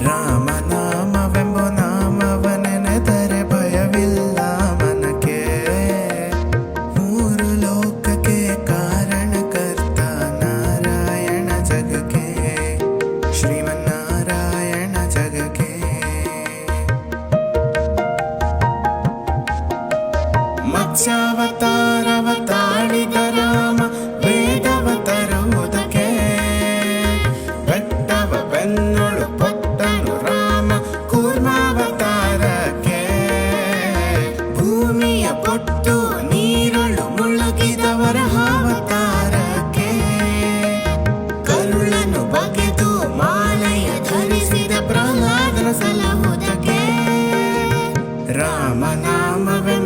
ರಾಮನಾಮವೆಂಬ ನಾಮವ ನೆನೆದರೆ ಭಯವಿಲ್ಲ ಮನಕ್ಕೆ. ಮೂರು ಲೋಕಕ್ಕೆ ಕಾರಣಕರ್ತ ನಾರಾಯಣ ಜಗಕ್ಕೆ, ಶ್ರೀಮನ್ನಾರಾಯಣ ಜಗಕ್ಕೆ. ಮತ್ಸ್ಯಾವತಾರವ ತಾಳಿದ ರಾಮ ವೇದವ ತರುವುದಕ್ಕೆ, ಬೆಟ್ಟವ ಬೆನ್ನೊಳು ಪೊಟ್ಟನು ರಾಮ ಕೂರ್ಮಾವತಾರಕ್ಕೆ. ಭೂಮಿಯ ಪೊಟ್ಟು ನೀರೊಳು ಮುಳುಗಿದ ವರಹಾವತಾರಕ್ಕೆ, ಕರುಳನು ಬಗೆದು ಮಾಲೆಯ ಧರಿಸಿದ ಪ್ರಹ್ಲಾದನ ಸಲಹುದಕ್ಕೆ. ರಾಮನಾಮವೇ